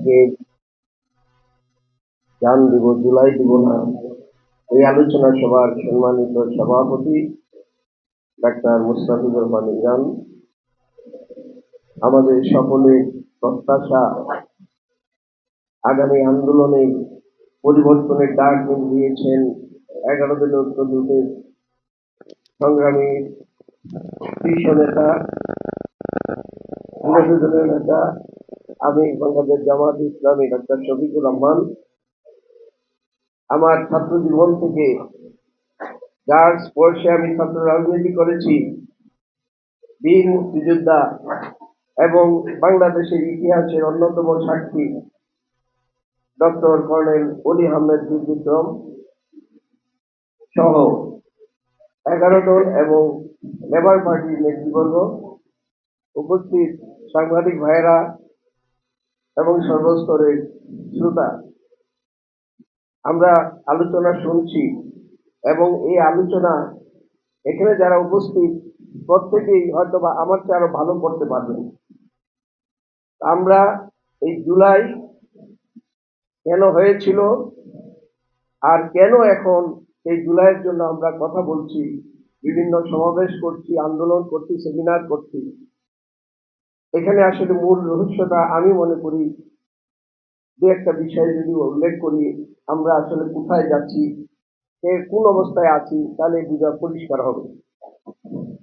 যে জান দিব জুলাই দিব না, এই আলোচনা সভার সম্মানিত সভাপতি ডাক্তার মুস্তাফিজুর রহমান ইরান, আমাদের সকলের প্রত্যাশা আগামী আন্দোলনে পরিবর্তনের ডাক দিয়েছেন 11 দলীয় ঐক্যজোটের সংগ্রামী শীর্ষ নেতা, বিরোধী দলের নেতা, আমি বাংলাদেশ জামাত ইসলামী ডাক্তার শফিকুর রহমান। আমার ছাত্র জীবন থেকে যার স্পর্শে আমি ছাত্র রাজনীতি করেছি, বীর মুক্তিযোদ্ধা এবং বাংলাদেশের ইতিহাসের অন্যতম সাক্ষী ডক্টর কর্নেল অলি আহমেদ বীর বিক্রম সহ 11 দল এবং লেবার পার্টির নেতৃবর্গ, উপস্থিত সাংবাদিক ভাইয়েরা এবং সর্বস্তরের শ্রোতা, আমরা আলোচনা শুনছি এবং এই আলোচনা এখানে যারা উপস্থিত প্রত্যেকেই হয়তো বা আমার চেয়ে আরো ভালো করতে পারবেন। আমরা এই জুলাই কেন হয়েছিল আর কেন এখন এই জুলাইয়ের জন্য আমরা কথা বলছি, বিভিন্ন সমাবেশ করছি, আন্দোলন করছি, সেমিনার করছি, এখানে আসলে মূল রহস্যটা আমি মনে করি দু একটা বিষয় যদি উল্লেখ করি, আমরা আসলে কোথায় যাচ্ছি, কোন অবস্থায় আছি, তাহলে বোঝা পরিষ্কার হবে।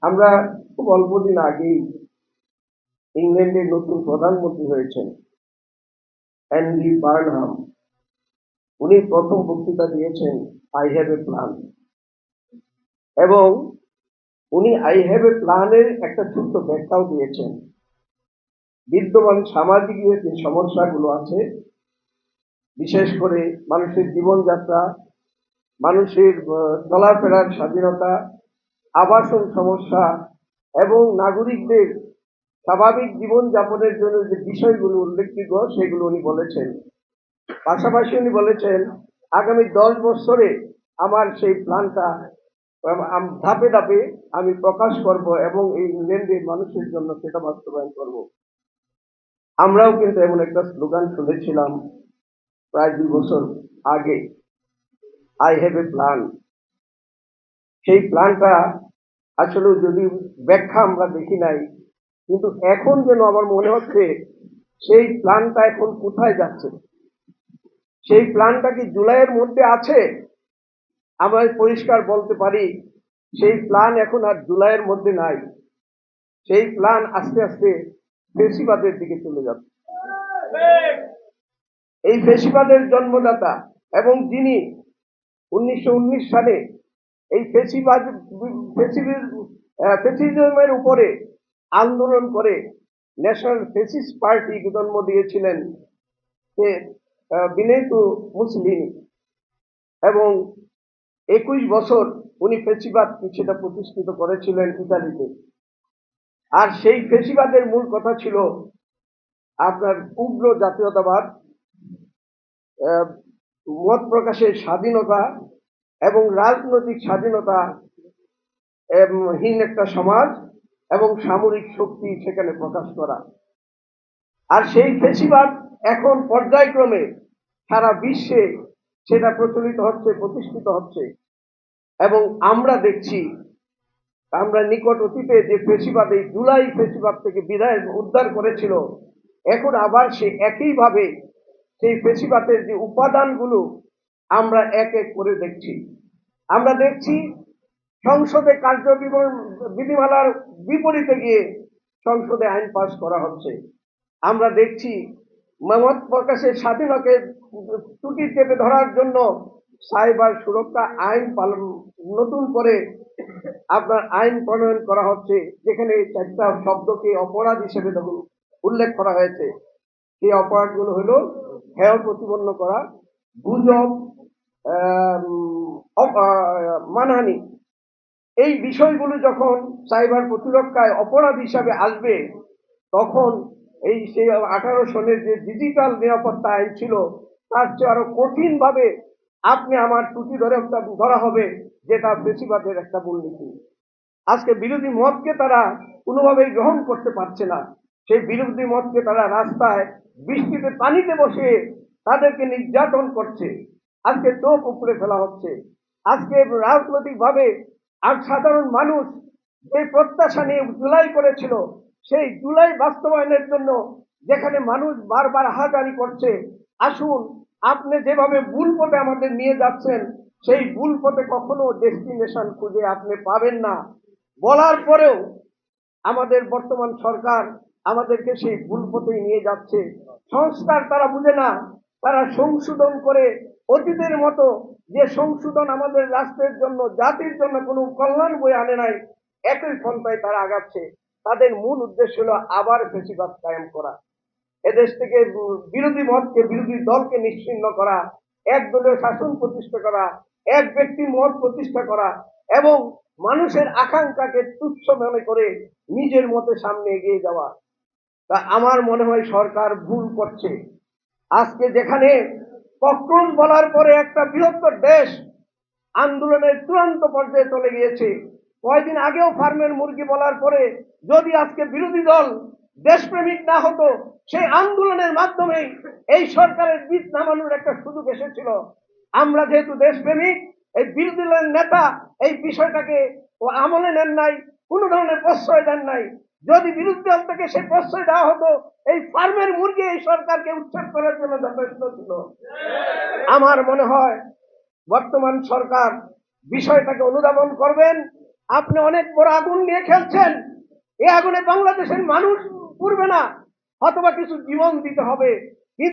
আমরা খুব অল্প দিন আগেই ইংল্যান্ডের নতুন প্রধানমন্ত্রী হয়েছেন অ্যান্ডি বার্নহাম। উনি প্রথম বক্তৃতা দিয়েছেন আই হ্যাভ এ প্ল্যান, এবং উনি আই হ্যাভ এ প্ল্যানের একটা ছোট্ট ব্যাখ্যাও দিয়েছেন। বিদ্যমান সামাজিক যে সমস্যাগুলো আছে, বিশেষ করে মানুষের জীবনযাত্রা, মানুষের চলাফেরার স্বাধীনতা, আবাসন সমস্যা এবং নাগরিকদের স্বাভাবিক জীবন যাপনের জন্য যে বিষয়গুলো উল্লেখযোগ্য সেগুলো উনি বলেছেন। পাশাপাশি উনি বলেছেন আগামী 10 বছরে আমার সেই প্ল্যানটা ধাপে ধাপে আমি প্রকাশ করব এবং এই ইংল্যান্ডের মানুষের জন্য সেটা বাস্তবায়ন করব। আমরাও কিন্তু এমন একটা স্লোগান শুনেছিলাম প্রায় 2 বছর আগে, আই হ্যাভ এ প্ল্যান। সেই প্ল্যানটা আসলে যদি ব্যাখ্যা আমরা দেখি নাই, কিন্তু এখন যেন আমার মনে হচ্ছে সেই প্ল্যানটা এখন কোথায় যাচ্ছে। সেই প্ল্যানটা কি জুলাইয়ের মধ্যে আছে? আমরা পরিষ্কার বলতে পারি সেই প্ল্যান এখন আর জুলাইয়ের মধ্যে নাই। সেই প্ল্যান আস্তে আস্তে ফেসিবাদের দিকে চলে যাচ্ছে। এই ফেসিবাদের জন্মদাতা এবং যিনি 1919 সালে এই ফেসিজমের উপরে আন্দোলন করে ন্যাশনাল ফেসিস্ট পার্টি জন্ম দিয়েছিলেন, সে বিনেতো মুসলিনি, এবং 21 বছর উনি ফেসিবাদ সেটা প্রতিষ্ঠিত করেছিলেন ইতালিতে। আর সেই ফেসিবাদের মূল কথা ছিল আপনার উগ্র জাতীয়তাবাদ, মত প্রকাশের স্বাধীনতা এবং রাজনৈতিক স্বাধীনতা হীন একটা সমাজ এবং সামরিক শক্তি সেখানে প্রকাশ করা। আর সেই ফেসিবাদ এখন পর্যায়ক্রমে সারা বিশ্বে সেটা প্রচলিত হচ্ছে, প্রতিষ্ঠিত হচ্ছে, এবং আমরা দেখছি আমরা নিকট অতীতে যে ফেসিবাদ, এই জুলাই ফেসিবাদ থেকে বিদায় উদ্ধার করেছিল, এখন আবার সে একইভাবে সেই ফেসিবাদের যে উপাদানগুলো আমরা এক এক করে দেখছি। আমরা দেখছি সংসদে বিধিমালার বিপরীতে গিয়ে সংসদে আইন পাস করা হচ্ছে। আমরা দেখছি মত প্রকাশের স্বাধীনতাকে ত্রুটি চেপে ধরার জন্য সাইবার সুরক্ষা আইন পালন নতুন করে আপনার আইন প্রণয়ন করা হচ্ছে, যেখানে 4টা শব্দকে অপরাধ হিসেবে উল্লেখ করা হয়েছে। সেই অপরাধগুলো হলো হেয় প্রতিপন্ন করা, গুজব, মানহানি। এই বিষয়গুলো যখন সাইবার প্রতিরক্ষায় অপরাধ হিসাবে আসবে, তখন এই সেই 18 সনের যে ডিজিটাল নিরাপত্তা আইন ছিল, তার চেয়ে আরো কঠিন ভাবে আপনি আমার ত্রুটি ধরা হবে, যেটা ফেসিবাদের একটা মূলনীতি। আজকে বিরোধী মতকে তারা কোনোভাবেই গ্রহণ করতে পারছে না। সেই বিরোধী মতকে তারা রাস্তায় বৃষ্টিতে পানিতে বসে তাদেরকে নির্যাতন করছে। আজকে চোখ উপড়ে ফেলা হচ্ছে। আজকে রাজনৈতিক ভাবে আর সাধারণ মানুষ যে প্রত্যাশা নিয়ে জুলাই করেছিল, সেই জুলাই বাস্তবায়নের জন্য যেখানে মানুষ বারবার হাজারি করছে, আসুন আপনি যেভাবে ভুল পথে আমাদের নিয়ে যাচ্ছেন, সেই ভুল পথে কখনো ডেস্টিনেশন খুঁজে আপনি পাবেন না বলার পরেও আমাদের বর্তমান সরকার আমাদেরকে সেই ভুল পথেই নিয়ে যাচ্ছে। সংস্কার তারা বুঝে না, তারা সংশোধন করে অতীতের মতো যে সংশোধন আমাদের রাষ্ট্রের জন্য জাতির জন্য কোনো কল্যাণ বয়ে আনে নাই, একই পন্থায় তারা আগাচ্ছে। তাদের মূল উদ্দেশ্য হলো আবার ফ্যাসিবাদ কায়েম করা, এদেশ থেকে বিরোধী মতকে বিরোধী দলকে নিশ্চিহ্ন করা, একদলীয় শাসন প্রতিষ্ঠা করা, এক ব্যক্তির মত প্রতিষ্ঠা করা এবং মানুষের আকাঙ্ক্ষাকে তুচ্ছ মনে করে নিজের মতে সামনে এগিয়ে যাওয়া। তা আমার মনে হয় সরকার ভুল করছে। আজকে যেখানে পক্রম বলার পরে একটা বৃহত্তর দেশ আন্দোলনের চূড়ান্ত পর্যায়ে চলে গিয়েছে, কয়েকদিন আগেও ফার্মের মুরগি বলার পরে যদি আজকে বিরোধী দল দেশপ্রেমিক না হতো, সেই আন্দোলনের মাধ্যমেই এই সরকারের বীজ নামানোর একটা সুযোগ এসেছিল। আমরা যেহেতু দেশপ্রেমিক, এই বিরোধী দলের নেতা এই বিষয়টাকে ও আমলে নেন নাই, কোনো ধরনের প্রশ্রয় দেন নাই। যদি বিরোধী দল থেকে সেই প্রশ্রয় দেওয়া হতো, এই ফার্মের মুরগি এই সরকারকে উচ্ছেদ করার জন্য যথেষ্ট ছিল। আমার মনে হয় বর্তমান সরকার বিষয়টাকে অনুধাবন করবেন। আপনি অনেক বড় আগুন নিয়ে খেলছেন, এই আগুনে বাংলাদেশের মানুষ পুড়বে না, অথবা কিছু জীবন দিতে হবে।